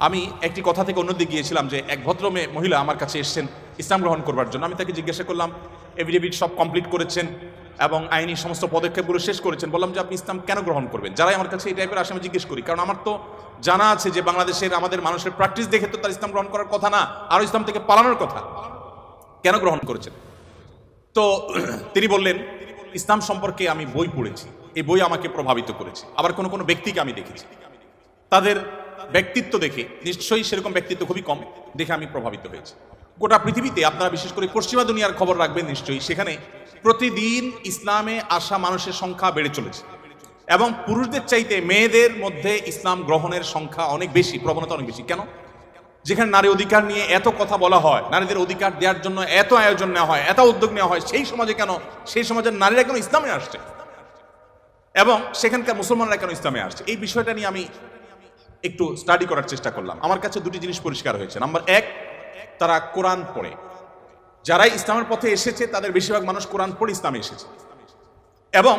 আমি একটি কথা থেকে অন্যদিকে গিয়েছিলাম যে এক ভদ্র মহিলা আমার কাছে এসেছেন ইসলাম গ্রহণ করবার জন্য। আমি তাকে জিজ্ঞাসা করলাম, এফিডেভিট সব কমপ্লিট করেছেন এবং আইনি সমস্ত পদক্ষেপগুলো শেষ করেছেন, বললাম যে আপনি ইসলাম কেন গ্রহণ করবেন? যারাই আমার কাছে এই টাইপের আসে আমি জিজ্ঞেস করি, কারণ আমার তো জানা আছে যে বাংলাদেশের আমাদের মানুষের প্র্যাকটিস দেখে তো তার ইসলাম গ্রহণ করার কথা না, আরও ইসলাম থেকে পালানোর কথা। কেন গ্রহণ করেছেন? তো তিনি বললেন, ইসলাম সম্পর্কে আমি বই পড়েছি, এই বই আমাকে প্রভাবিত করেছে। আবার কোনো কোনো ব্যক্তিকে আমি দেখেছি, তাদের ব্যক্তিত্ব দেখে, নিশ্চয়ই সেরকম ব্যক্তিত্ব খুবই কম, দেখে আমি প্রভাবিত হয়েছি। গোটা পৃথিবীতে আপনারা বিশেষ করে পশ্চিমা দুনিয়ার খবর রাখবেন নিশ্চয়ই, সেখানে প্রতিদিন ইসলামে আসা মানুষের সংখ্যা বেড়ে চলেছে এবং পুরুষদের চাইতে মেয়েদের মধ্যে ইসলাম গ্রহণের সংখ্যা অনেক বেশি, প্রবণতা অনেক বেশি। কেন? যেখানে নারী অধিকার নিয়ে এত কথা বলা হয়, নারীদের অধিকার দেওয়ার জন্য এত আয়োজন নেওয়া হয়, এত উদ্যোগ নেওয়া হয়, সেই সমাজে কেন, সেই সমাজের নারীরা কেন ইসলামে আসছে এবং সেখানকার মুসলমানরা কেন ইসলামে আসছে, এই বিষয়টা নিয়ে আমি একটু স্টাডি করার চেষ্টা করলাম। আমার কাছে দুটি জিনিস পরিষ্কার হয়েছে। নাম্বার এক, তারা কোরআন পড়ে। যারাই ইসলামের পথে এসেছে তাদের বেশিরভাগ মানুষ কোরআন পড়ে ইসলামে এসেছে। এবং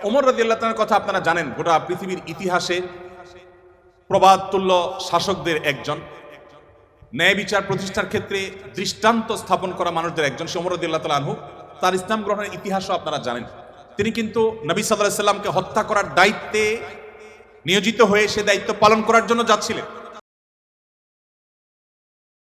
ওমর রাদিয়াল্লাহু তাআলার কথা আপনারা জানেন, গোটা পৃথিবীর ইতিহাসে প্রবাদতুল্য শাসকদের একজন, ন্যায় বিচার প্রতিষ্ঠার ক্ষেত্রে দৃষ্টান্ত স্থাপন করা মানুষদের একজন ওমর রাদিয়াল্লাহু তাআলা আনহু। তার ইসলাম গ্রহণের ইতিহাসও আপনারা জানেন। তিনি কিন্তু নবী সাল্লাল্লাহু আলাইহি সাল্লামকে হত্যা করার দায়িত্বে নিয়োজিত হয়ে সে দায়িত্ব পালন করার জন্য যাচ্ছিলেন।